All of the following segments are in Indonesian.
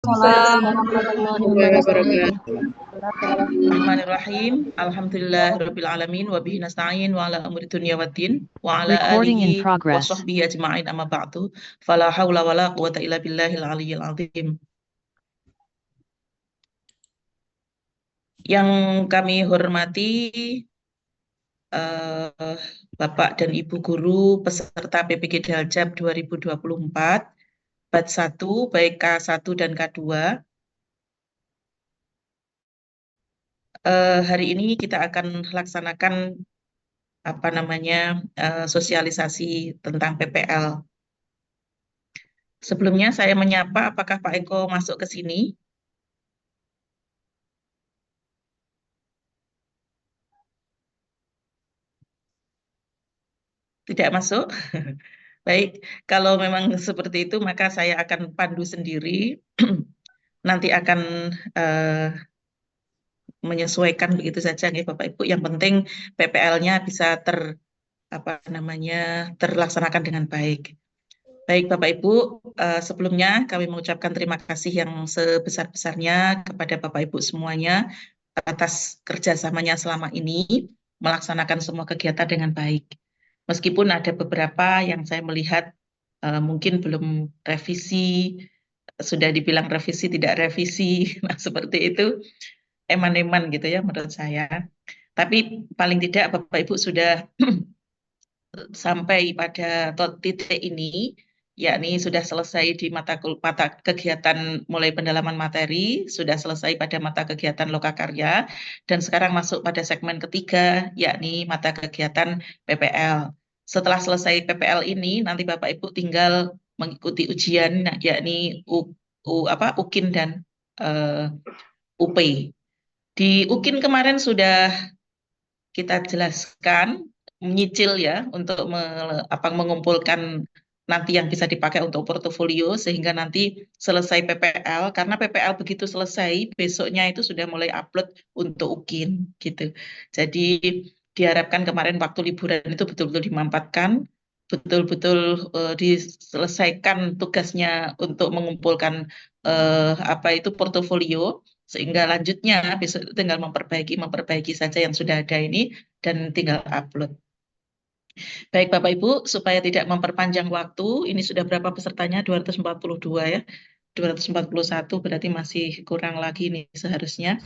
Waalaikumsalam warahmatullahi wabarakatuh. Bismillahirrahmanirrahim. Alhamdulillahirabbil alamin wa bihi nasta'in wa ala umuri dunya waddin wa ala Recording in alihi wa progress. sahbihi ajma'in amma ba'du. Fala haula wala quwata illa billahil aliyyil azim. Yang kami hormati Bapak dan Ibu guru peserta PPG Daljab 2024 batch 1 baik K1 dan K2. Hari ini kita akan laksanakan sosialisasi tentang PPL. Sebelumnya saya menyapa, apakah Pak Eko masuk ke sini? Tidak masuk? Baik, kalau memang seperti itu maka saya akan pandu sendiri. Nanti akan menyesuaikan begitu saja nih Bapak Ibu. Yang penting PPL-nya bisa terlaksanakan dengan baik. Baik Bapak Ibu, sebelumnya kami mengucapkan terima kasih yang sebesar-besarnya kepada Bapak Ibu semuanya atas kerjasamanya selama ini melaksanakan semua kegiatan dengan baik. Meskipun ada beberapa yang saya melihat mungkin belum revisi, sudah dibilang revisi tidak revisi, nah seperti itu eman-eman gitu ya menurut saya. Tapi paling tidak Bapak Ibu sudah sampai pada titik ini, yakni sudah selesai di mata kegiatan mulai pendalaman materi, sudah selesai pada mata kegiatan lokakarya, dan sekarang masuk pada segmen ketiga, yakni mata kegiatan PPL. Setelah selesai PPL ini, nanti Bapak Ibu tinggal mengikuti ujian, yakni UKIN dan UP. Di UKIN kemarin sudah kita jelaskan, menyicil ya, untuk mengumpulkan nanti yang bisa dipakai untuk portofolio, sehingga nanti selesai PPL, karena PPL begitu selesai, besoknya itu sudah mulai upload untuk UKIN, gitu. Jadi diharapkan kemarin waktu liburan itu betul-betul dimanfaatkan, betul-betul diselesaikan tugasnya untuk mengumpulkan portofolio, sehingga lanjutnya besok tinggal memperbaiki saja yang sudah ada ini dan tinggal upload. Baik Bapak Ibu, supaya tidak memperpanjang waktu, ini sudah berapa pesertanya? 242 ya. 241 berarti masih kurang lagi nih seharusnya.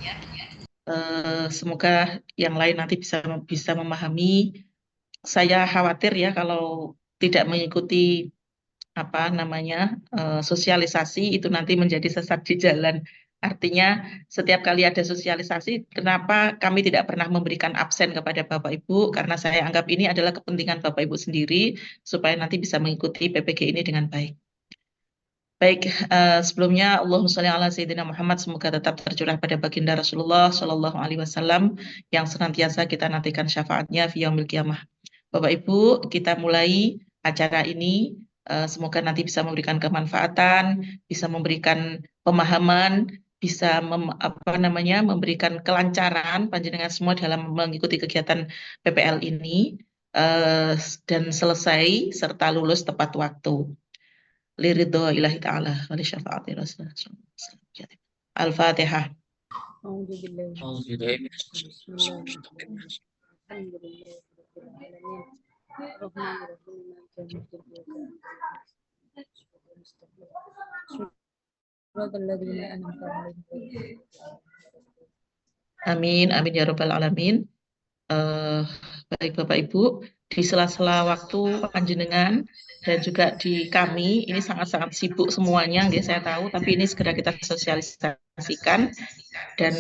Semoga yang lain nanti bisa memahami. Saya khawatir ya kalau tidak mengikuti sosialisasi itu nanti menjadi sesat di jalan. Artinya setiap kali ada sosialisasi, kenapa kami tidak pernah memberikan absen kepada Bapak Ibu? Karena saya anggap ini adalah kepentingan Bapak Ibu sendiri, supaya nanti bisa mengikuti PPG ini dengan baik. Baik, sebelumnya Allahumma sholli ala Sayyidina Muhammad, semoga tetap tercurah pada baginda Rasulullah Shallallahu Alaihi Wasallam yang senantiasa kita nantikan syafaatnya fi yaumil qiyamah. Bapak Ibu, kita mulai acara ini. Semoga nanti bisa memberikan kemanfaatan, bisa memberikan pemahaman, bisa memberikan kelancaran panjenengan semua dalam mengikuti kegiatan PPL ini dan selesai serta lulus tepat waktu. Liridho ilahi ta'ala wa li syafaati rasulullah. Al-Fatihah. Amin, amin ya rabbal alamin. Baik Bapak Ibu, di sela-sela waktu panjenengan dan juga di kami, ini sangat-sangat sibuk semuanya, nggih saya tahu, tapi ini segera kita sosialisasikan, dan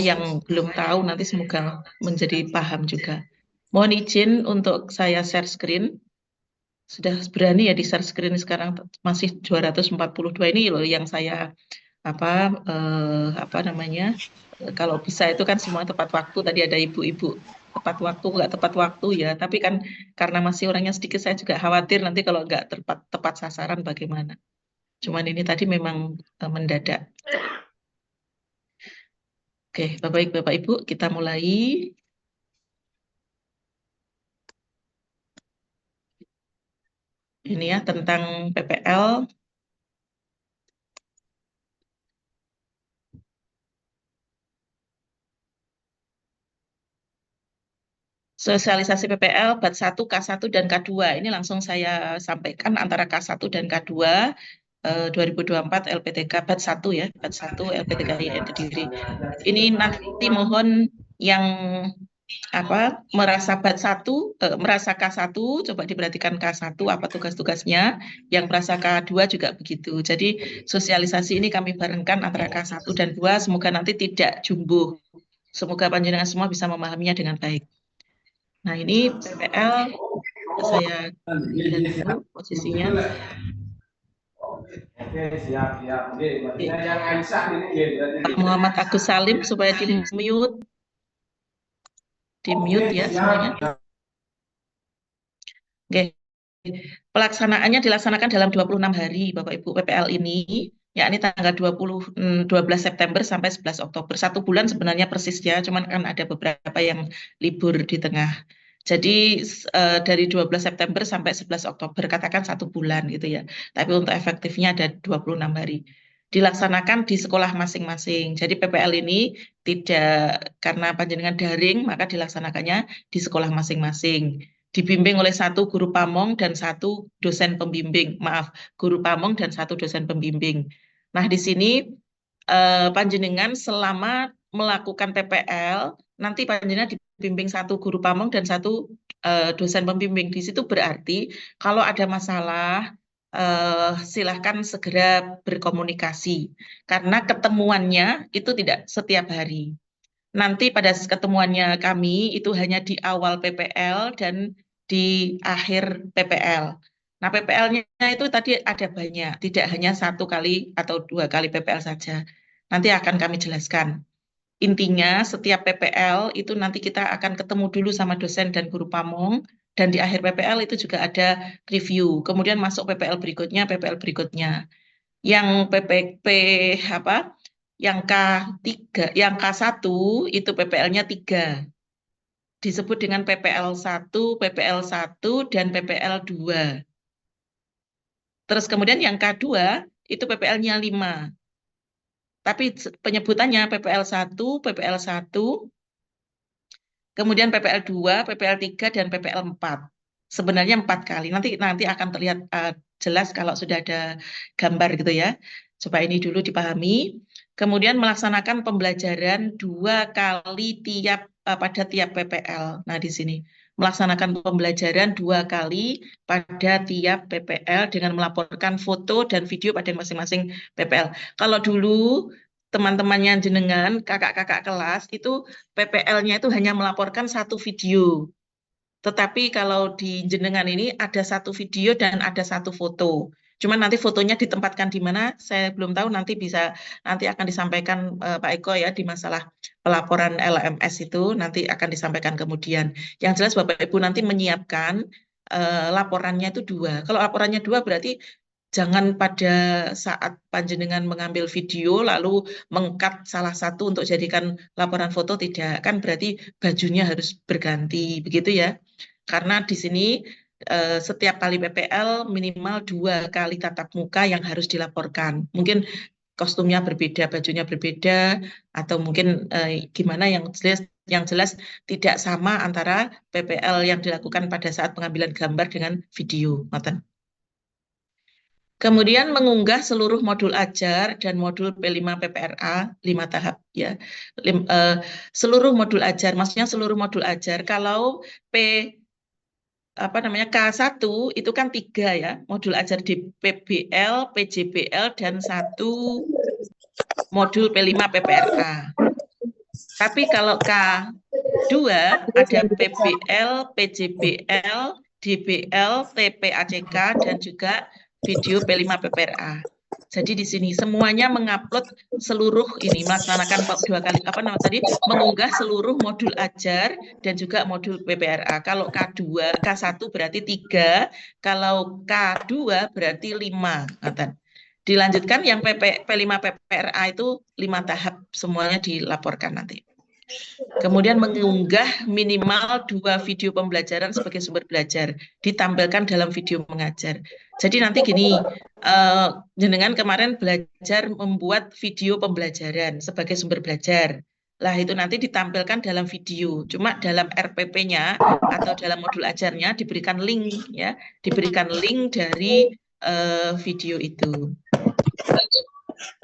yang belum tahu nanti semoga menjadi paham juga. Mohon izin untuk saya share screen. Sudah berani ya di share screen sekarang, masih 242 ini loh yang saya kalau bisa itu kan semua tepat waktu. Tadi ada ibu-ibu tepat waktu, nggak tepat waktu ya. Tapi kan karena masih orangnya sedikit, saya juga khawatir nanti kalau nggak tepat sasaran bagaimana. Cuman ini tadi memang mendadak. Oke, Bapak Ibu, kita mulai. Ini ya tentang PPL. Sosialisasi PPL BAT 1, K1, dan K2. Ini langsung saya sampaikan antara K1 dan K2 2024 LPTK BAT 1 ya, BAT 1 LPTKI Kediri. Ini nanti mohon yang merasa BAT 1, merasa K1, coba diperhatikan K1 apa tugas-tugasnya, yang merasa K2 juga begitu. Jadi sosialisasi ini kami barengkan antara K1 dan 2, semoga nanti tidak jumbo. Semoga panjenengan semua bisa memahaminya dengan baik. Nah, ini PPL saya lihat dulu posisinya. Oke, siap. Muhammad Agus Salim supaya di-mute. Di-mute ya semuanya. Oke. Pelaksanaannya dilaksanakan dalam 26 hari Bapak Ibu PPL ini, yakni tanggal 12 September sampai 11 Oktober. 1 bulan sebenarnya persis ya, cuman kan ada beberapa yang libur di tengah. Jadi dari 12 September sampai 11 Oktober, katakan 1 bulan gitu ya. Tapi untuk efektifnya ada 26 hari. Dilaksanakan di sekolah masing-masing. Jadi PPL ini tidak, karena panjenengan daring, maka dilaksanakannya di sekolah masing-masing. Dibimbing oleh 1 guru pamong dan 1 dosen pembimbing. Maaf, guru pamong dan 1 dosen pembimbing. Nah, di sini panjenengan selama melakukan PPL, nanti panjenengan dibimbing 1 guru pamong dan 1 dosen pembimbing. Di situ berarti kalau ada masalah, silahkan segera berkomunikasi. Karena ketemuannya itu tidak setiap hari. Nanti pada ketemuannya kami itu hanya di awal PPL dan di akhir PPL. Nah, PPL-nya itu tadi ada banyak, tidak hanya 1 kali atau 2 kali PPL saja. Nanti akan kami jelaskan. Intinya setiap PPL itu nanti kita akan ketemu dulu sama dosen dan guru pamong, dan di akhir PPL itu juga ada review. Kemudian masuk PPL berikutnya. Yang PPP yang K3, yang K1 itu PPL-nya 3. Disebut dengan PPL 1, PPL 1, dan PPL 2. Terus kemudian yang K2 itu PPL-nya 5. Tapi penyebutannya PPL 1, PPL 1, kemudian PPL 2, PPL 3, dan PPL 4. Sebenarnya 4 kali. Nanti akan terlihat jelas kalau sudah ada gambar gitu ya. Coba ini dulu dipahami. Kemudian melaksanakan pembelajaran 2 kali pada tiap PPL. Nah, di sini melaksanakan pembelajaran 2 kali pada tiap PPL dengan melaporkan foto dan video pada masing-masing PPL. Kalau dulu teman-temannya jenengan, kakak-kakak kelas, itu PPL-nya itu hanya melaporkan 1 video. Tetapi kalau di jenengan ini ada 1 video dan ada 1 foto. Cuman nanti fotonya ditempatkan di mana, saya belum tahu, nanti akan disampaikan Pak Eko ya di masalah pelaporan LMS itu, nanti akan disampaikan kemudian. Yang jelas Bapak Ibu nanti menyiapkan laporannya itu 2. Kalau laporannya 2 berarti jangan pada saat panjenengan mengambil video lalu mengkat salah satu untuk jadikan laporan foto, tidak. Kan berarti bajunya harus berganti, begitu ya. Karena di sini setiap kali PPL minimal 2 kali tatap muka yang harus dilaporkan. Mungkin kostumnya berbeda, bajunya berbeda, atau mungkin gimana yang jelas tidak sama antara PPL yang dilakukan pada saat pengambilan gambar dengan video. Kemudian mengunggah seluruh modul ajar dan modul P5 PPRA 5 tahap ya. Seluruh modul ajar, maksudnya seluruh modul ajar. Kalau K1 itu kan 3 ya, modul ajar di PBL, PJBL, dan 1 modul P5 PPRA. Tapi kalau K2 ada PBL, PJBL, DBL, TPACK, dan juga video P5 PPRA. Jadi di sini semuanya mengupload seluruh ini, melaksanakan 2 kali mengunggah seluruh modul ajar dan juga modul PPRA. Kalau K1 berarti 3, kalau K2 berarti 5. Dilanjutkan yang P5 PPRA itu 5 tahap, semuanya dilaporkan nanti. Kemudian mengunggah minimal 2 video pembelajaran sebagai sumber belajar, ditampilkan dalam video mengajar. Jadi nanti gini, jenengan kemarin belajar membuat video pembelajaran sebagai sumber belajar. Lah itu nanti ditampilkan dalam video. Cuma dalam RPP-nya atau dalam modul ajarnya diberikan link ya, diberikan link dari video itu.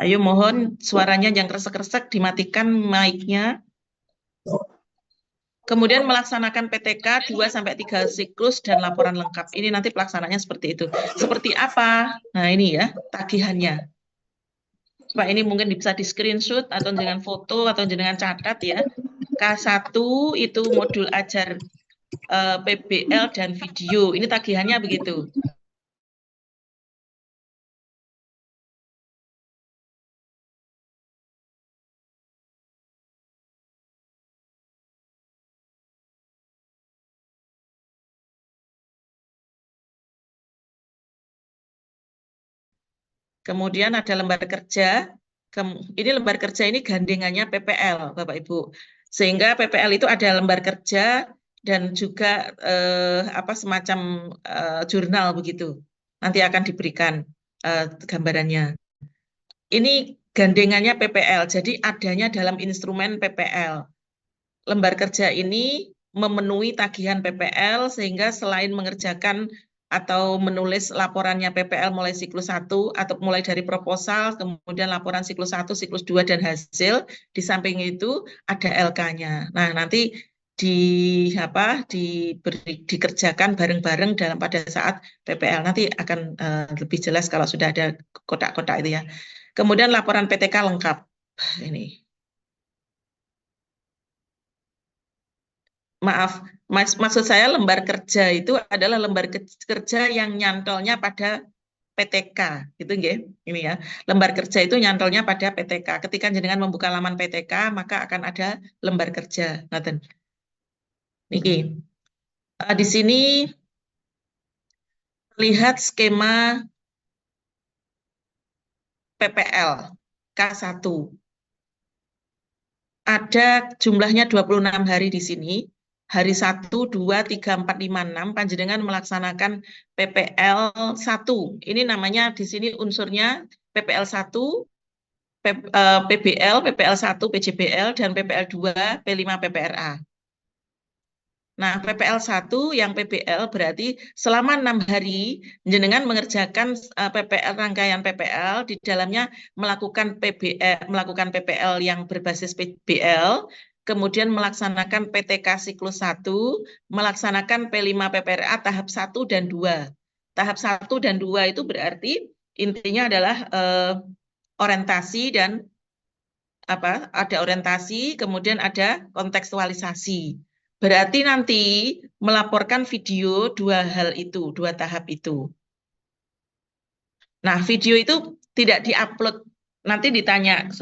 Ayo mohon suaranya yang kresek-kresek dimatikan mic-nya. Kemudian melaksanakan PTK 2-3 siklus dan laporan lengkap. Ini nanti pelaksananya seperti itu. Seperti apa? Nah ini ya, tagihannya. Pak ini mungkin bisa di screenshot atau dengan foto atau dengan catat ya. K1 itu modul ajar PBL dan video. Ini tagihannya begitu. Kemudian ada lembar kerja. Ini lembar kerja ini gandengannya PPL, Bapak Ibu. Sehingga PPL itu ada lembar kerja dan juga semacam jurnal begitu. Nanti akan diberikan gambarannya. Ini gandengannya PPL, jadi adanya dalam instrumen PPL. Lembar kerja ini memenuhi tagihan PPL sehingga selain mengerjakan atau menulis laporannya PPL mulai siklus 1 atau mulai dari proposal, kemudian laporan siklus 1, siklus 2 dan hasil, di samping itu ada LK-nya. Nah, nanti dikerjakan bareng-bareng pada saat PPL. Nanti akan lebih jelas kalau sudah ada kotak-kotak itu ya. Kemudian laporan PTK lengkap. Ini. Maaf, maksud saya lembar kerja itu adalah lembar kerja yang nyantolnya pada PTK, gitu nggih. Ini ya. Lembar kerja itu nyantolnya pada PTK. Ketika jenengan membuka laman PTK, maka akan ada lembar kerja. Ngoten. Niki. Di sini lihat skema PPL K1. Ada jumlahnya 26 hari di sini. Hari 1, 2, 3, 4, 5, 6, panjenengan melaksanakan PPL 1. Ini namanya di sini unsurnya PPL 1, PBL, PPL 1, PJBL, dan PPL 2, P5, PPRA. Nah, PPL 1 yang PBL berarti selama 6 hari jenengan mengerjakan PPL, rangkaian PPL, di dalamnya melakukan PPL yang berbasis PBL, kemudian melaksanakan PTK siklus 1, melaksanakan P5 PPRA tahap 1 dan 2. Tahap 1 dan 2 itu berarti intinya adalah orientasi dan ada orientasi, kemudian ada kontekstualisasi. Berarti nanti melaporkan video dua hal itu, dua tahap itu. Nah, video itu tidak diupload. Nanti ditanya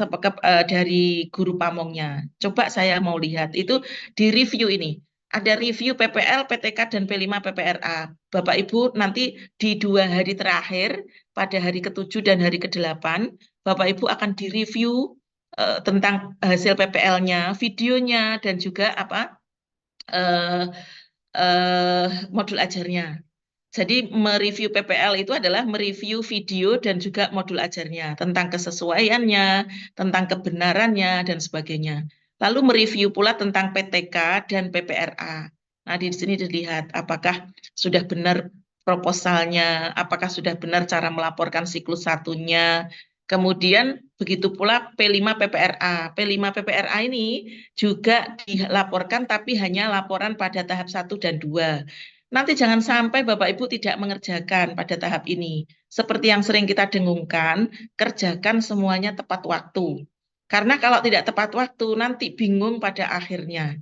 dari guru pamongnya. Coba saya mau lihat. Itu di review ini. Ada review PPL, PTK, dan P5 PPRA. Bapak Ibu nanti di 2 hari terakhir, pada hari ke-7 dan hari ke-8, Bapak Ibu akan direview tentang hasil PPL-nya, videonya, dan juga modul ajarnya. Jadi mereview PPL itu adalah mereview video dan juga modul ajarnya tentang kesesuaiannya, tentang kebenarannya, dan sebagainya. Lalu mereview pula tentang PTK dan PPRA. Nah, di sini dilihat apakah sudah benar proposalnya, apakah sudah benar cara melaporkan siklus satunya. Kemudian begitu pula P5 PPRA. P5 PPRA ini juga dilaporkan tapi hanya laporan pada tahap 1 dan 2. Nanti jangan sampai Bapak Ibu tidak mengerjakan pada tahap ini. Seperti yang sering kita dengungkan, kerjakan semuanya tepat waktu. Karena kalau tidak tepat waktu, nanti bingung pada akhirnya.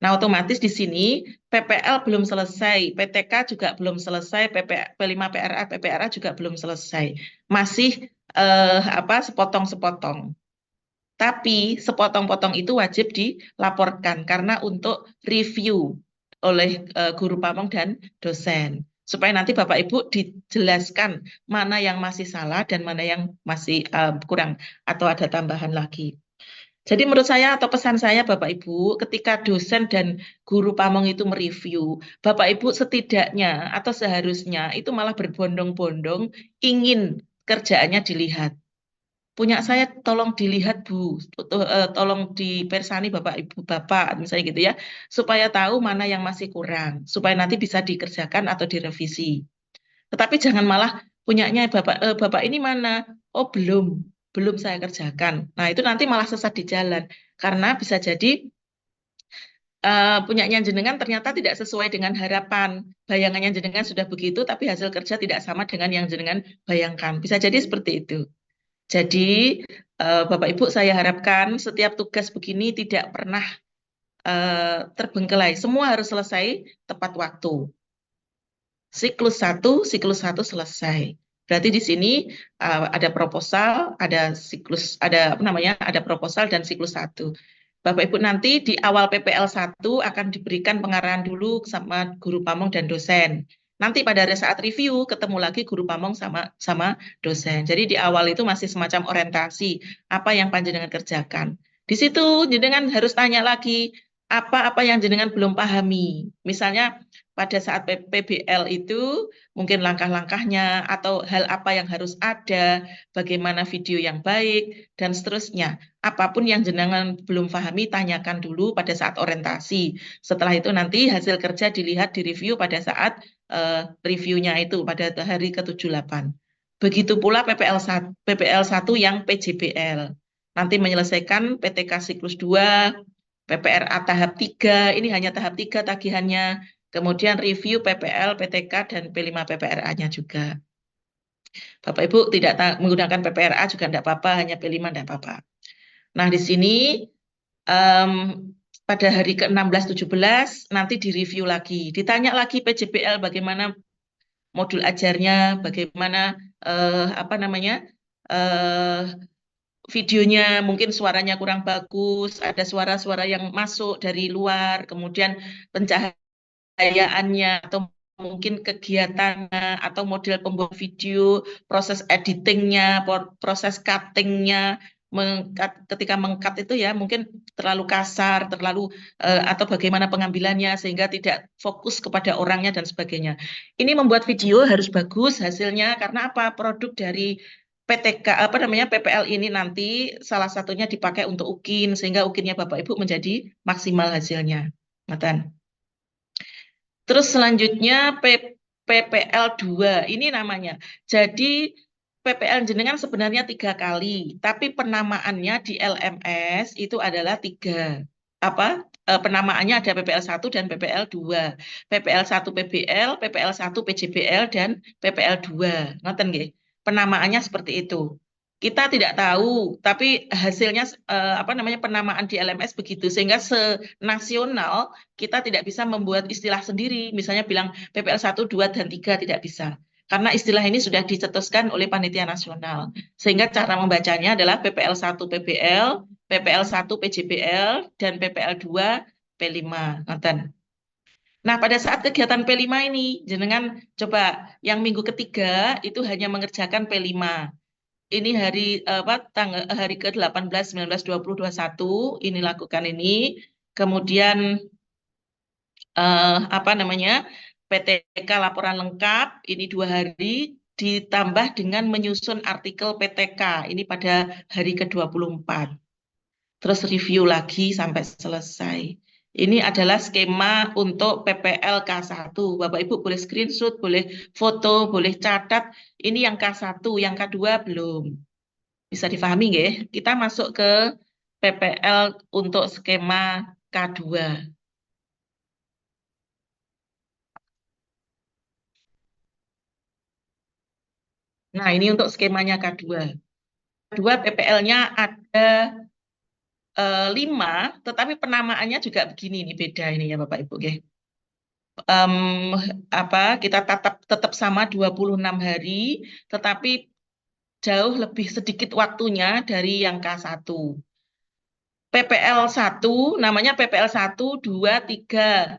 Nah, otomatis di sini PPL belum selesai, PTK juga belum selesai, P5 PRA, PPRA juga belum selesai. Masih sepotong-sepotong. Tapi sepotong-potong itu wajib dilaporkan karena untuk review oleh guru pamong dan dosen. Supaya nanti Bapak Ibu dijelaskan mana yang masih salah dan mana yang masih kurang atau ada tambahan lagi. Jadi menurut saya atau pesan saya Bapak Ibu, ketika dosen dan guru pamong itu mereview, Bapak Ibu setidaknya atau seharusnya itu malah berbondong-bondong ingin kerjaannya dilihat. punya saya tolong dilihat Bu, tolong dipersani Bapak Ibu Bapak, misalnya gitu ya, supaya tahu mana yang masih kurang, supaya nanti bisa dikerjakan atau direvisi. Tetapi jangan malah punyanya Bapak ini mana? Oh belum saya kerjakan. Nah itu nanti malah sesat di jalan, karena bisa jadi punyanya jenengan ternyata tidak sesuai dengan harapan. Bayangannya jenengan sudah begitu, tapi hasil kerja tidak sama dengan yang jenengan bayangkan. Bisa jadi seperti itu. Jadi, Bapak Ibu, saya harapkan setiap tugas begini tidak pernah terbengkelai. Semua harus selesai tepat waktu. Siklus satu selesai. Berarti di sini ada proposal, ada siklus, ada apa namanya, ada proposal dan siklus 1. Bapak Ibu nanti di awal PPL 1 akan diberikan pengarahan dulu sama guru pamong dan dosen. Nanti pada saat review ketemu lagi guru pamong sama dosen. Jadi di awal itu masih semacam orientasi apa yang panjenengan kerjakan. Di situ jenengan harus tanya lagi apa-apa yang jenengan belum pahami. Misalnya pada saat PBL itu mungkin langkah-langkahnya atau hal apa yang harus ada, bagaimana video yang baik dan seterusnya. Apapun yang jenengan belum pahami, tanyakan dulu pada saat orientasi. Setelah itu nanti hasil kerja dilihat di review pada saat reviewnya itu pada hari ke-78. Begitu pula PPL 1 yang PJBL. Nanti menyelesaikan PTK siklus 2, PPRA tahap 3, ini hanya tahap 3 tagihannya. Kemudian review PPL, PTK, dan P5 PPRA-nya juga. Bapak Ibu tidak menggunakan PPRA juga tidak apa-apa, hanya P5 tidak apa-apa. Nah, di sini pada hari ke-16-17 nanti direview lagi. Ditanya lagi PJBL bagaimana modul ajarnya, bagaimana apa namanya videonya, mungkin suaranya kurang bagus, ada suara-suara yang masuk dari luar, kemudian pencahayaannya atau mungkin kegiatannya atau model pembuat video, proses editingnya, proses cuttingnya, ketika mengcut itu ya mungkin terlalu kasar, terlalu atau bagaimana pengambilannya sehingga tidak fokus kepada orangnya dan sebagainya. Ini membuat video harus bagus hasilnya karena apa? Produk dari PTK apa namanya PPL ini nanti salah satunya dipakai untuk UKIN sehingga UKINnya Bapak Ibu menjadi maksimal hasilnya. Matan. Terus selanjutnya PPL 2 ini namanya. Jadi PPL jenengan sebenarnya 3 kali, tapi penamaannya di LMS itu adalah 3. Apa? Penamaannya ada PPL 1 dan PPL 2. PPL 1 PBL, PPL 1 PJBL dan PPL 2. Ngoten nggih. Penamaannya seperti itu. Kita tidak tahu, tapi hasilnya apa namanya penamaan di LMS begitu sehingga senasional kita tidak bisa membuat istilah sendiri, misalnya bilang PPL 1, 2, dan 3 tidak bisa. Karena istilah ini sudah dicetuskan oleh panitia nasional. Sehingga cara membacanya adalah PPL 1 PBL, PPL 1 PJBL, dan PPL 2 P5. Nah, pada saat kegiatan P5 ini, jenengan coba yang minggu ketiga itu hanya mengerjakan P5. Ini hari hari ke-18, 19, 20, 21 ini lakukan ini. Kemudian apa namanya? PTK laporan lengkap ini 2 hari ditambah dengan menyusun artikel PTK ini pada hari ke-24. Terus review lagi sampai selesai. Ini adalah skema untuk PPL K1. Bapak Ibu boleh screenshot, boleh foto, boleh catat. Ini yang K1, yang K2 belum. Bisa difahami nggih? Kita masuk ke PPL untuk skema K2. Nah, ini untuk skemanya K2. K2 PPL-nya ada 5, tetapi penamaannya juga begini, ini beda ini ya Bapak Ibu. Okay. Kita tetap sama 26 hari, tetapi jauh lebih sedikit waktunya dari yang K1. PPL 1, namanya PPL 1, 2, 3,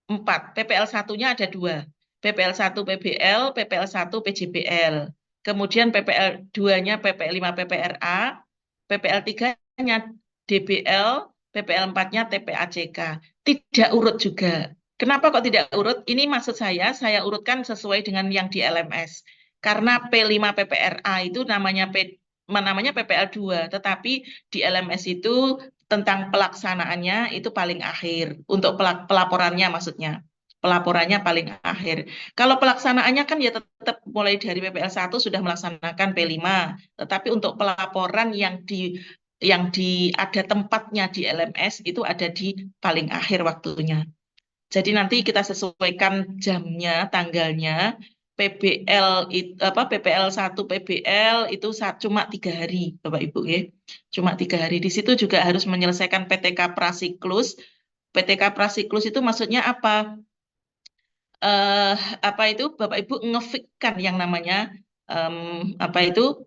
4. PPL 1-nya ada 2. PPL 1 PBL, PPL 1 PJBL. Kemudian PPL 2-nya PPL 5 PPRA, PPL 3-nya DBL, PPL 4-nya TPACK. Tidak urut juga. Kenapa kok tidak urut? Ini maksud saya urutkan sesuai dengan yang di LMS. Karena P5 PPRA itu namanya namanya PPL 2, tetapi di LMS itu tentang pelaksanaannya itu paling akhir. Untuk pelaporannya maksudnya. Pelaporannya paling akhir. Kalau pelaksanaannya kan ya tetap mulai dari PPL 1 sudah melaksanakan P5, tetapi untuk pelaporan yang ada tempatnya di LMS itu ada di paling akhir waktunya. Jadi nanti kita sesuaikan jamnya, tanggalnya. PPL 1 PBL itu cuma 3 hari, Bapak Ibu ya. Cuma 3 hari. Di situ juga harus menyelesaikan PTK prasiklus. PTK prasiklus itu maksudnya apa? Apa itu Bapak Ibu ngefikkan yang namanya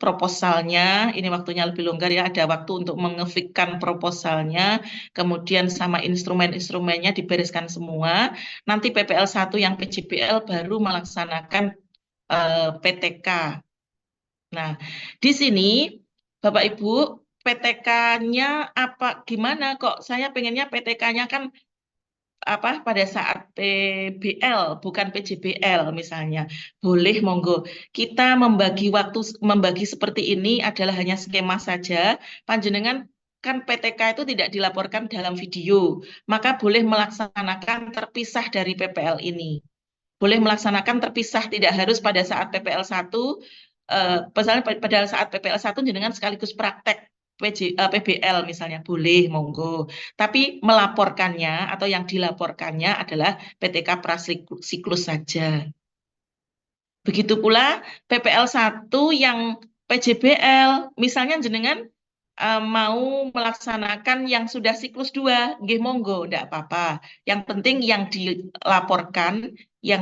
proposalnya. Ini waktunya lebih longgar ya, ada waktu untuk mengefikkan proposalnya, kemudian sama instrumen-instrumennya dibereskan semua. Nanti PPL 1 yang PJBL baru melaksanakan PTK. Nah, di sini Bapak Ibu PTK-nya apa gimana kok saya pengennya PTK-nya kan pada saat PBL bukan PJBL misalnya. Boleh monggo. Kita membagi seperti ini adalah hanya skema saja. Panjenengan kan PTK itu tidak dilaporkan dalam video, maka boleh melaksanakan terpisah dari PPL ini. Boleh melaksanakan terpisah, tidak harus pada saat PPL 1, misalnya pada saat PPL 1 jenengan sekaligus praktek PBL misalnya, boleh, monggo. Tapi melaporkannya atau yang dilaporkannya adalah PTK prasiklus saja. Begitu pula PPL 1 yang PJBL, misalnya jenengan mau melaksanakan yang sudah siklus 2, nggih monggo, enggak apa-apa. Yang penting yang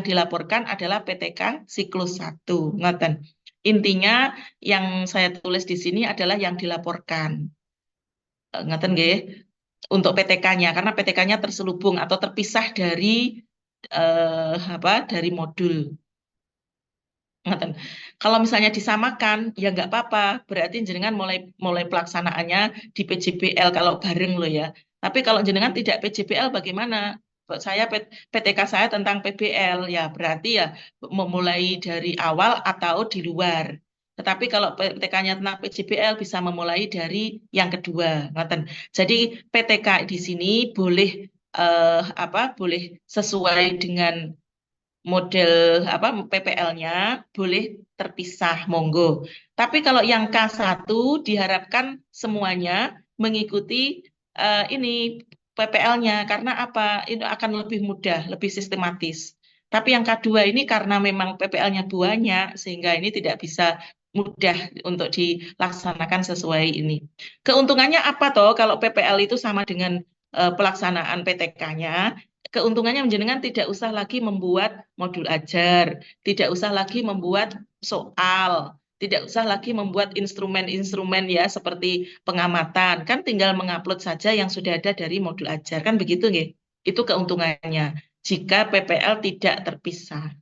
dilaporkan adalah PTK siklus 1. Ngoten. Intinya yang saya tulis di sini adalah yang dilaporkan. Ngoten nggih. Untuk PTK-nya, karena PTK-nya terselubung atau terpisah dari dari modul. Kalau misalnya disamakan, ya nggak apa-apa. Berarti jenengan mulai pelaksanaannya di PJBL kalau bareng loh ya. Tapi kalau jenengan tidak PJBL bagaimana? Saya PTK saya tentang PBL ya berarti ya memulai dari awal atau di luar. Tetapi kalau PTK-nya tentang PJBL bisa memulai dari yang kedua. Jadi PTK di sini boleh boleh sesuai dengan model PPL-nya boleh terpisah, monggo. Tapi kalau yang K1 diharapkan semuanya mengikuti ini PPL-nya karena apa? Itu akan lebih mudah, lebih sistematis. Tapi yang K2 ini karena memang PPL-nya banyak sehingga ini tidak bisa mudah untuk dilaksanakan sesuai ini. Keuntungannya apa toh kalau PPL itu sama dengan pelaksanaan PTK-nya? Keuntungannya menjenengan tidak usah lagi membuat modul ajar, tidak usah lagi membuat soal, tidak usah lagi membuat instrumen-instrumen ya seperti pengamatan, kan tinggal mengupload saja yang sudah ada dari modul ajar, kan begitu nggih? Itu keuntungannya jika PPL tidak terpisah.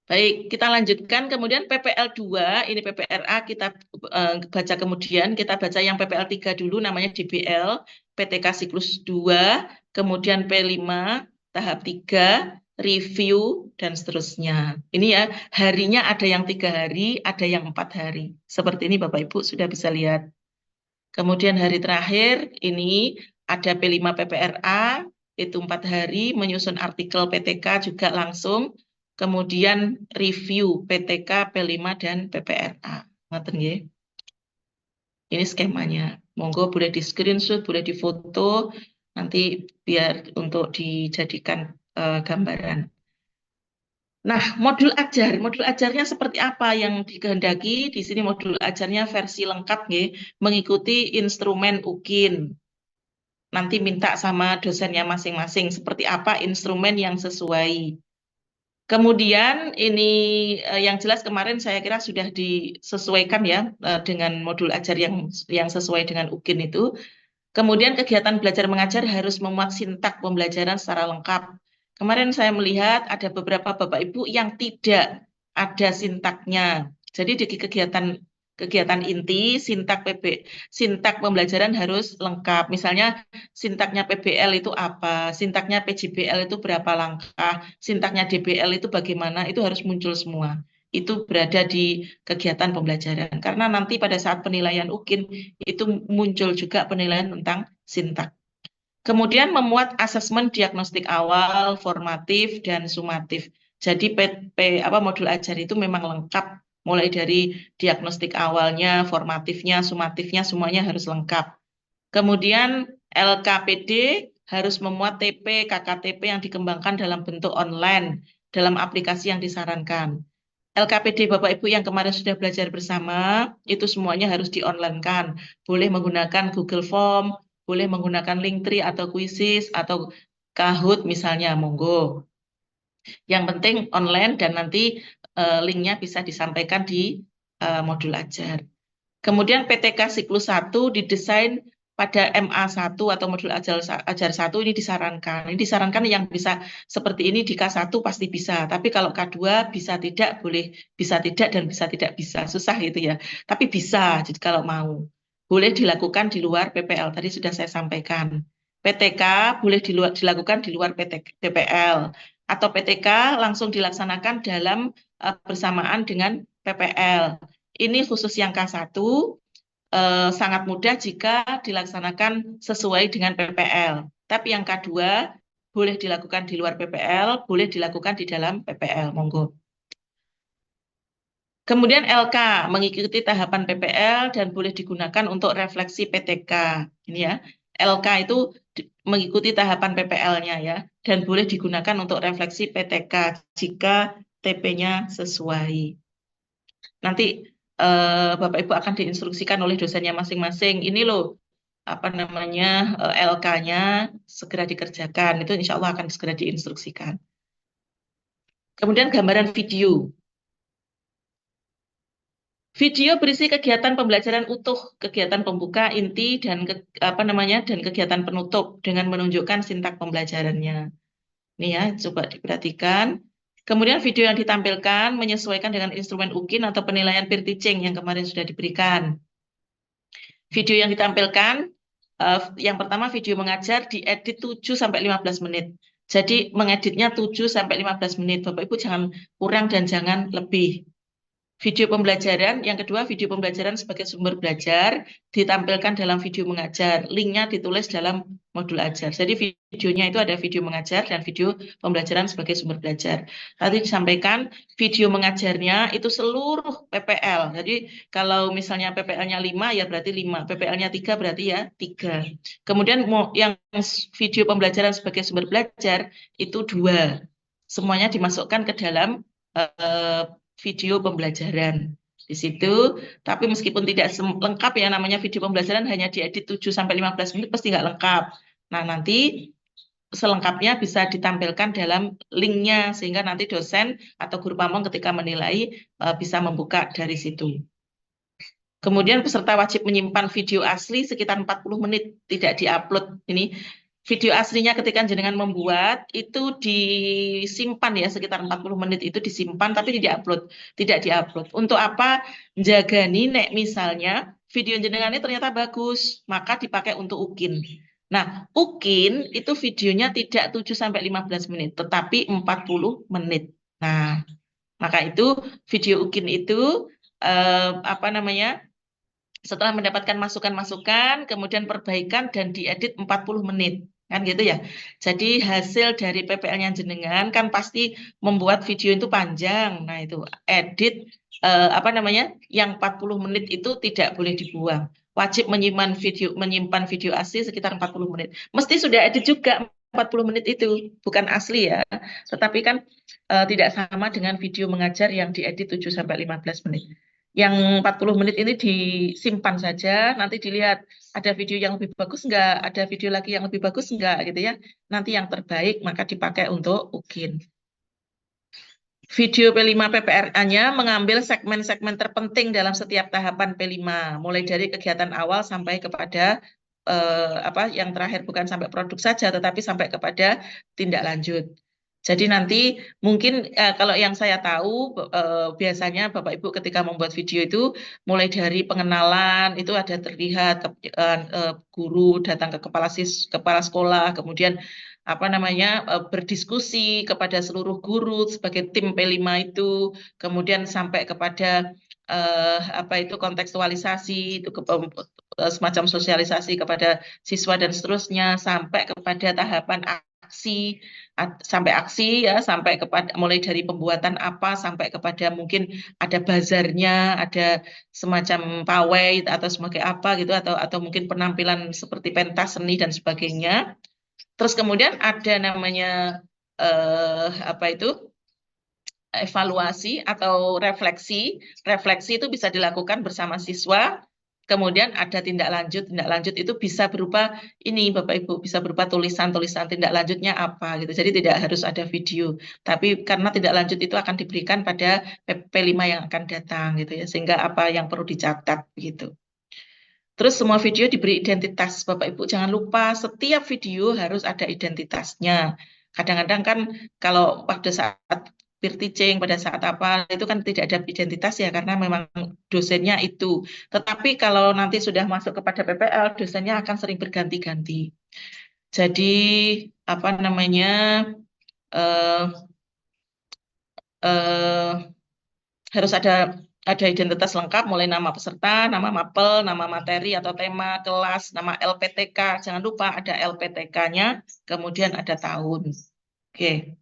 Baik, kita lanjutkan. Kemudian PPL 2, ini PPRA kita baca kemudian. Kita baca yang PPL 3 dulu, namanya DBL, PTK siklus 2, kemudian P5, tahap 3, review, dan seterusnya. Ini ya, harinya ada yang 3 hari, ada yang 4 hari. Seperti ini Bapak Ibu sudah bisa lihat. Kemudian hari terakhir, ini ada P5 PPRA, itu 4 hari, menyusun artikel PTK juga langsung. Kemudian review PTK, P5, dan PPRA. Ngoten nggih. Ini skemanya. Monggo boleh di screenshot, boleh difoto, nanti biar untuk dijadikan gambaran. Nah, modul ajarnya seperti apa yang dikehendaki? Di sini modul ajarnya versi lengkap nggih, mengikuti instrumen UKIN. Nanti minta sama dosennya masing-masing seperti apa instrumen yang sesuai. Kemudian ini yang jelas kemarin saya kira sudah disesuaikan ya dengan modul ajar yang sesuai dengan UKIN itu. Kemudian kegiatan belajar mengajar harus memuat sintak pembelajaran secara lengkap. Kemarin saya melihat ada beberapa Bapak Ibu yang tidak ada sintaknya. Jadi di kegiatan inti sintak pembelajaran harus lengkap. Misalnya sintaknya PBL itu apa, sintaknya PJBL itu berapa langkah, sintaknya DBL itu bagaimana, itu harus muncul semua. itu berada di kegiatan pembelajaran. Karena nanti pada saat penilaian UKIN itu muncul juga penilaian tentang sintak. Kemudian memuat asesmen diagnostik awal, formatif, dan sumatif. Jadi modul ajar itu memang lengkap, mulai dari diagnostik awalnya, formatifnya, sumatifnya, semuanya harus lengkap. Kemudian LKPD harus memuat TP, KKTP yang dikembangkan dalam bentuk online, dalam aplikasi yang disarankan. LKPD Bapak Ibu yang kemarin sudah belajar bersama, itu semuanya harus di-online-kan. Boleh menggunakan Google Form, boleh menggunakan Linktree atau Quizzes, atau Kahoot misalnya, monggo. Yang penting online dan nanti linknya bisa disampaikan di modul ajar. Kemudian PTK siklus 1 didesain pada MA1 atau modul ajar 1 ini disarankan. Ini disarankan yang bisa seperti ini di K1 pasti bisa. Tapi kalau K2 bisa tidak, boleh bisa tidak dan bisa tidak bisa. Susah gitu ya. Tapi bisa, jadi kalau mau. Boleh dilakukan di luar PPL, tadi sudah saya sampaikan. PTK boleh dilakukan di luar PPL. Atau PTK langsung dilaksanakan dalam bersamaan dengan PPL. Ini khusus yang K1, sangat mudah jika dilaksanakan sesuai dengan PPL. Tapi yang K2 boleh dilakukan di luar PPL, boleh dilakukan di dalam PPL, monggo. Kemudian LK mengikuti tahapan PPL dan boleh digunakan untuk refleksi PTK. Ini ya, LK itu mengikuti tahapan PPL-nya ya, dan boleh digunakan untuk refleksi PTK jika TP-nya sesuai. Nanti Bapak Ibu akan diinstruksikan oleh dosennya masing-masing. Ini loh apa namanya LK-nya segera dikerjakan. Itu insya Allah akan segera diinstruksikan. Kemudian gambaran video. Video berisi kegiatan pembelajaran utuh, kegiatan pembuka, inti, dan dan kegiatan penutup dengan menunjukkan sintak pembelajarannya. Ini ya, coba diperhatikan. Kemudian video yang ditampilkan menyesuaikan dengan instrumen UKIN atau penilaian peer teaching yang kemarin sudah diberikan. Video yang ditampilkan, yang pertama video mengajar diedit 7-15 menit. Jadi mengeditnya 7-15 menit. Bapak Ibu jangan kurang dan jangan lebih. Video pembelajaran, yang kedua video pembelajaran sebagai sumber belajar ditampilkan dalam video mengajar. Linknya ditulis dalam modul ajar. Jadi videonya itu ada video mengajar dan video pembelajaran sebagai sumber belajar. Tadi disampaikan video mengajarnya itu seluruh PPL. Jadi kalau misalnya PPL-nya 5 ya berarti 5. PPL-nya 3 berarti ya 3. Kemudian yang video pembelajaran sebagai sumber belajar itu 2. Semuanya dimasukkan ke dalam video pembelajaran di situ, tapi meskipun tidak lengkap ya, namanya video pembelajaran hanya diedit 7-15 menit pasti nggak lengkap. Nah nanti selengkapnya bisa ditampilkan dalam linknya sehingga nanti dosen atau guru pamong ketika menilai bisa membuka dari situ. Kemudian peserta wajib menyimpan video asli sekitar 40 menit, tidak diupload. Ini video aslinya ketika jenengan membuat itu disimpan ya sekitar 40 menit itu disimpan tapi tidak diupload, tidak diupload. Untuk apa? Jagani nek misalnya video jenengan ini ternyata bagus, maka dipakai untuk UKIN. Nah, UKIN itu videonya tidak 7-15 menit, tetapi 40 menit. Nah, maka itu video UKIN itu setelah mendapatkan masukan-masukan, kemudian perbaikan dan diedit 40 menit. Kan gitu ya. Jadi hasil dari PPL-nya jenengan kan pasti membuat video itu panjang. Nah, itu edit yang 40 menit itu tidak boleh dibuang. Wajib menyimpan video asli sekitar 40 menit. Mesti sudah edit juga 40 menit itu, bukan asli ya. Tetapi kan tidak sama dengan video mengajar yang diedit 7-15 menit. Yang 40 menit ini disimpan saja, nanti dilihat ada video yang lebih bagus enggak, ada video lagi yang lebih bagus enggak gitu ya. Nanti yang terbaik maka dipakai untuk UKIN. Video P5 PPRA-nya mengambil segmen-segmen terpenting dalam setiap tahapan P5, mulai dari kegiatan awal sampai kepada yang terakhir, bukan sampai produk saja tetapi sampai kepada tindak lanjut. Jadi nanti mungkin kalau yang saya tahu biasanya Bapak Ibu ketika membuat video itu mulai dari pengenalan itu ada terlihat guru datang ke kepala sekolah, kemudian apa namanya berdiskusi kepada seluruh guru sebagai tim P5 itu, kemudian sampai kepada apa itu kontekstualisasi itu semacam sosialisasi kepada siswa dan seterusnya sampai kepada tahapan aksi sampai aksi ya sampai kepada mulai dari pembuatan apa sampai kepada mungkin ada bazarnya, ada semacam pawai atau sebagai apa gitu atau mungkin penampilan seperti pentas seni dan sebagainya. Terus kemudian ada namanya apa itu evaluasi atau refleksi. Refleksi itu bisa dilakukan bersama siswa. Kemudian ada tindak lanjut. Tindak lanjut itu bisa berupa ini Bapak Ibu, bisa berupa tulisan-tulisan tindak lanjutnya apa gitu. Jadi tidak harus ada video. Tapi karena tindak lanjut itu akan diberikan pada P5 yang akan datang gitu ya. Sehingga apa yang perlu dicatat gitu. Terus semua video diberi identitas. Bapak Ibu jangan lupa setiap video harus ada identitasnya. Kadang-kadang kan kalau pada saat peer teaching, pada saat apa, itu kan tidak ada identitas ya karena memang dosennya itu. Tetapi kalau nanti sudah masuk kepada PPL, dosennya akan sering berganti-ganti. Jadi apa namanya eh, eh, harus ada identitas lengkap, mulai nama peserta, nama mapel, nama materi atau tema kelas, nama LPTK. Jangan lupa ada LPTK-nya, kemudian ada tahun. Oke.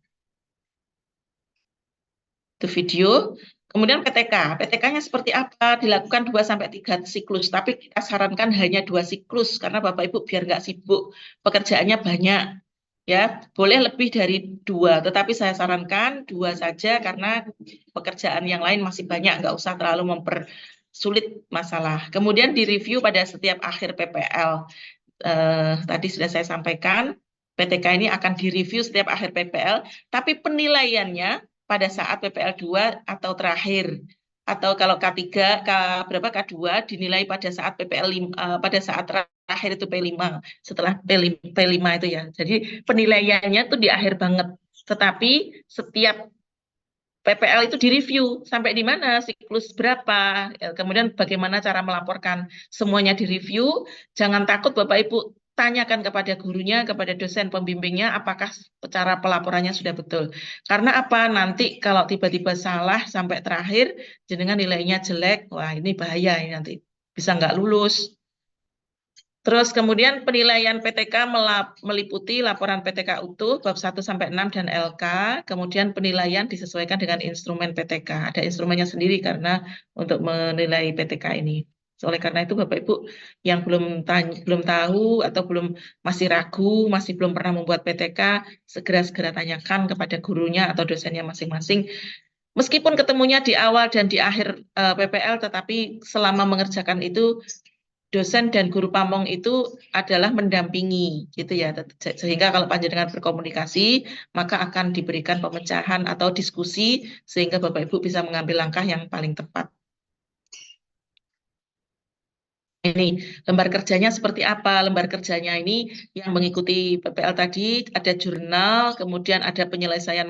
Itu video. Kemudian PTK. PTK-nya seperti apa? Dilakukan 2-3 siklus. Tapi kita sarankan hanya 2 siklus. Karena Bapak Ibu biar nggak sibuk. Pekerjaannya banyak. Ya, boleh lebih dari 2. Tetapi saya sarankan 2 saja. Karena pekerjaan yang lain masih banyak. Nggak usah terlalu mempersulit masalah. Kemudian direview pada setiap akhir PPL. Tadi sudah saya sampaikan. PTK ini akan direview setiap akhir PPL. Tapi penilaiannya pada saat PPL 2 atau terakhir atau kalau K3 berapa K2 dinilai pada saat PPL 5, pada saat terakhir itu P5 setelah P5 itu ya. Jadi penilaiannya itu di akhir banget. Tetapi setiap PPL itu direview sampai di mana siklus berapa, kemudian bagaimana cara melaporkan semuanya direview. Jangan takut Bapak Ibu tanyakan kepada gurunya, kepada dosen pembimbingnya, apakah cara pelaporannya sudah betul. Karena apa? Nanti kalau tiba-tiba salah sampai terakhir, jenengan nilainya jelek, wah ini bahaya ini nanti. Bisa nggak lulus. Terus kemudian penilaian PTK meliputi laporan PTK utuh, bab 1-6 dan LK. Kemudian penilaian disesuaikan dengan instrumen PTK. Ada instrumennya sendiri karena untuk menilai PTK ini. Oleh karena itu Bapak Ibu yang belum tahu atau masih ragu, masih belum pernah membuat PTK, segera tanyakan kepada gurunya atau dosennya masing-masing. Meskipun ketemunya di awal dan di akhir PPL, tetapi selama mengerjakan itu dosen dan guru pamong itu adalah mendampingi gitu ya. Sehingga kalau panjenengan berkomunikasi, maka akan diberikan pemecahan atau diskusi sehingga Bapak Ibu bisa mengambil langkah yang paling tepat. Ini lembar kerjanya seperti apa? Lembar kerjanya ini yang mengikuti PPL tadi ada jurnal, kemudian ada penyelesaian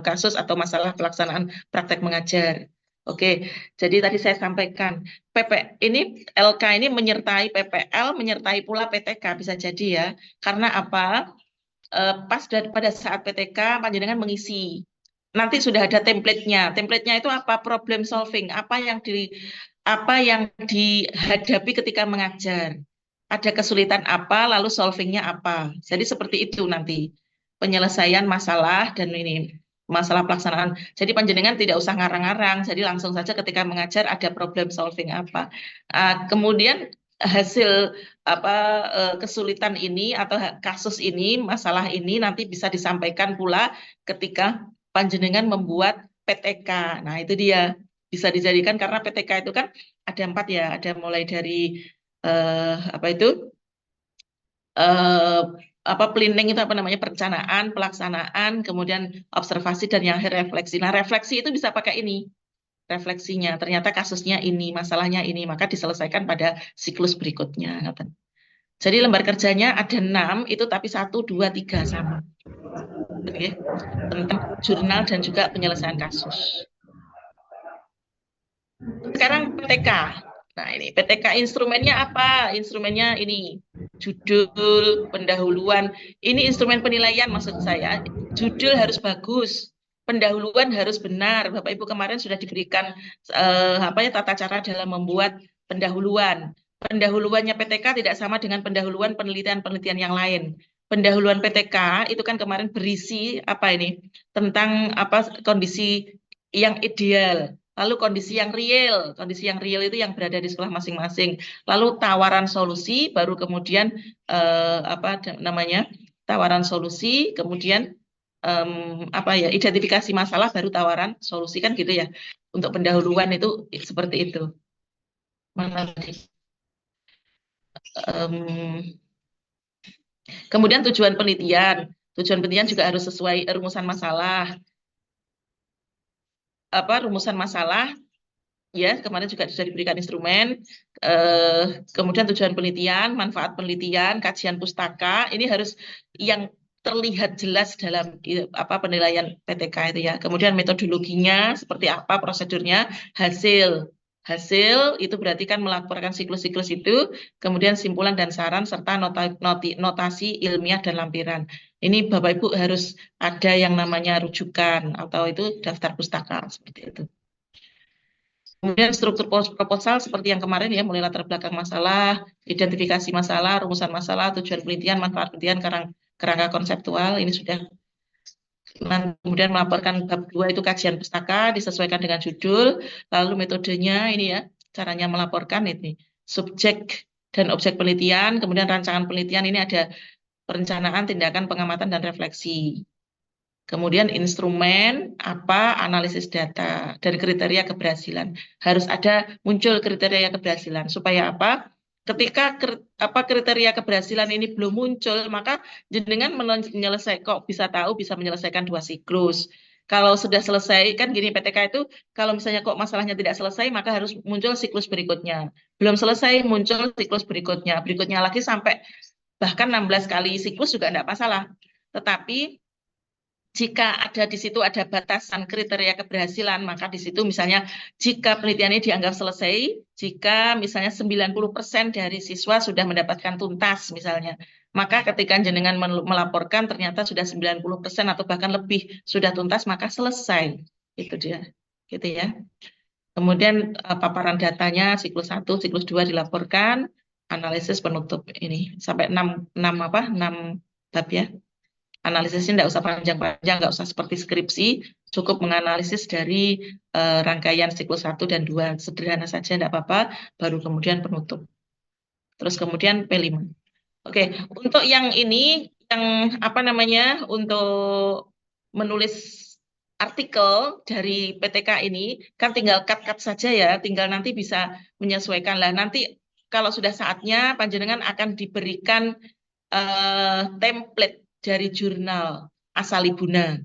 kasus atau masalah pelaksanaan praktek mengajar. Oke, jadi tadi saya sampaikan ini LK ini menyertai PPL, menyertai pula PTK bisa jadi ya. Karena apa? Pas pada saat PTK panjenengan mengisi. Nanti sudah ada template-nya. Template-nya itu apa? Problem solving. Apa yang dihadapi ketika mengajar. Ada kesulitan apa, lalu solvingnya apa. Jadi seperti itu nanti. Penyelesaian masalah dan ini masalah pelaksanaan. Jadi panjenengan tidak usah ngarang-ngarang. Jadi langsung saja ketika mengajar ada problem solving apa. Kemudian hasil kesulitan ini atau kasus ini, masalah ini nanti bisa disampaikan pula ketika panjenengan membuat PTK. Nah, itu dia bisa dijadikan karena PTK itu kan ada 4 ya, ada mulai dari planning itu apa namanya perencanaan, pelaksanaan, kemudian observasi dan yang akhir refleksi. Nah, refleksi itu bisa pakai ini. Refleksinya ternyata kasusnya ini, masalahnya ini, maka diselesaikan pada siklus berikutnya. Jadi lembar kerjanya ada 6 itu tapi 1, 2, 3 sama. Oke. Tentang jurnal dan juga penyelesaian kasus. Sekarang PTK. Nah, ini PTK instrumennya apa? Instrumennya ini judul, pendahuluan. Ini instrumen penilaian maksud saya. Judul harus bagus, pendahuluan harus benar. Bapak Ibu kemarin sudah diberikan tata cara dalam membuat pendahuluan. Pendahuluannya PTK tidak sama dengan pendahuluan penelitian-penelitian yang lain. Pendahuluan PTK itu kan kemarin berisi apa ini? Tentang kondisi yang ideal. Lalu kondisi yang real itu yang berada di sekolah masing-masing. Lalu tawaran solusi, baru kemudian tawaran solusi, kemudian identifikasi masalah, baru tawaran solusi kan gitu ya. Untuk pendahuluan itu seperti itu. Mana tadi? Kemudian tujuan penelitian juga harus sesuai rumusan masalah. Rumusan masalah. Ya, kemarin juga sudah diberikan instrumen. Kemudian tujuan penelitian, manfaat penelitian, kajian pustaka, ini harus yang terlihat jelas dalam penilaian PTK itu ya. Kemudian metodologinya seperti apa, prosedurnya, hasil itu berarti kan melaporkan siklus-siklus itu, kemudian simpulan dan saran serta notasi ilmiah dan lampiran. Ini Bapak Ibu harus ada yang namanya rujukan atau itu daftar pustaka seperti itu. Kemudian struktur proposal seperti yang kemarin ya, mulai latar belakang masalah, identifikasi masalah, rumusan masalah, tujuan penelitian, manfaat penelitian, kerangka konseptual, ini sudah. Kemudian melaporkan bab 2 itu kajian pustaka, disesuaikan dengan judul, lalu metodenya ini ya, caranya melaporkan ini, subjek dan objek penelitian, kemudian rancangan penelitian ini ada perencanaan, tindakan, pengamatan, dan refleksi. Kemudian instrumen, analisis data, dan kriteria keberhasilan. Harus ada muncul kriteria keberhasilan. Supaya apa? Ketika kriteria keberhasilan ini belum muncul, maka jenengan kok bisa tahu bisa menyelesaikan 2 siklus. Kalau sudah selesai, kan gini PTK itu, kalau misalnya kok masalahnya tidak selesai, maka harus muncul siklus berikutnya. Belum selesai, muncul siklus berikutnya. Berikutnya lagi sampai bahkan 16 kali siklus juga tidak masalah. Tetapi jika ada di situ ada batasan kriteria keberhasilan, maka di situ misalnya jika penelitian ini dianggap selesai, jika misalnya 90% dari siswa sudah mendapatkan tuntas misalnya, maka ketika jenengan melaporkan ternyata sudah 90% atau bahkan lebih sudah tuntas, maka selesai. Itu dia. Gitu ya. Kemudian paparan datanya siklus 1, siklus 2 dilaporkan, analisis penutup ini sampai 6 bab ya. Analisisnya tidak usah panjang-panjang, nggak usah seperti skripsi, cukup menganalisis dari rangkaian siklus 1 dan 2, sederhana saja, tidak apa-apa, baru kemudian penutup. Terus kemudian P5. Oke, untuk yang ini, yang untuk menulis artikel dari PTK ini, kan tinggal cut-cut saja ya, tinggal nanti bisa menyesuaikan lah. Nanti kalau sudah saatnya, panjenengan akan diberikan template dari jurnal Asalibuna,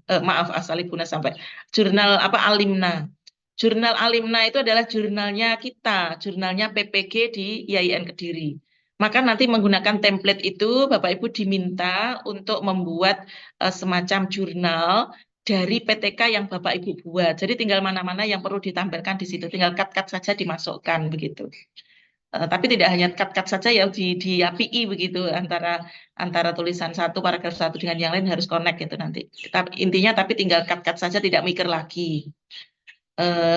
sampai jurnal Alimna. Jurnal Alimna itu adalah jurnalnya kita, jurnalnya PPG di IAIN Kediri. Maka nanti menggunakan template itu, Bapak Ibu diminta untuk membuat semacam jurnal dari PTK yang Bapak Ibu buat. Jadi tinggal mana-mana yang perlu ditampilkan di situ, tinggal cut-cut saja dimasukkan begitu. Tapi tidak hanya cut-cut saja ya di API begitu antara tulisan paragraf satu dengan yang lain harus connect gitu nanti. Intinya tapi tinggal cut-cut saja, tidak mikir lagi.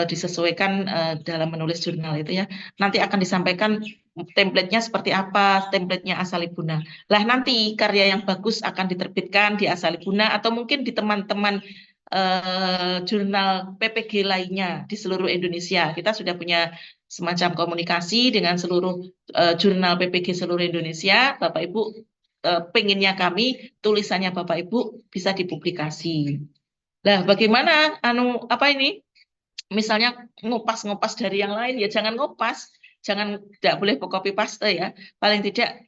Disesuaikan dalam menulis jurnal itu ya. Nanti akan disampaikan template-nya seperti apa, template-nya Asalibuna. Lah nanti karya yang bagus akan diterbitkan di Asalibuna atau mungkin di teman-teman jurnal PPG lainnya di seluruh Indonesia. Kita sudah punya semacam komunikasi dengan seluruh jurnal PPG seluruh Indonesia. Bapak Ibu pengennya kami tulisannya Bapak Ibu bisa dipublikasi. Lah bagaimana ini? Misalnya ngopas-ngopas dari yang lain ya jangan ngopas. Tidak boleh copy paste ya. Paling tidak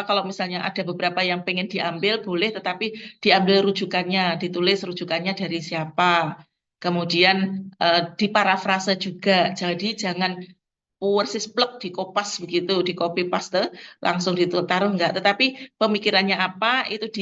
kalau misalnya ada beberapa yang pengen diambil boleh, tetapi diambil rujukannya, ditulis rujukannya dari siapa. Kemudian diparafrase juga. Jadi jangan persis plek dikopas begitu, di copy paste langsung ditaruh enggak. Tetapi pemikirannya apa itu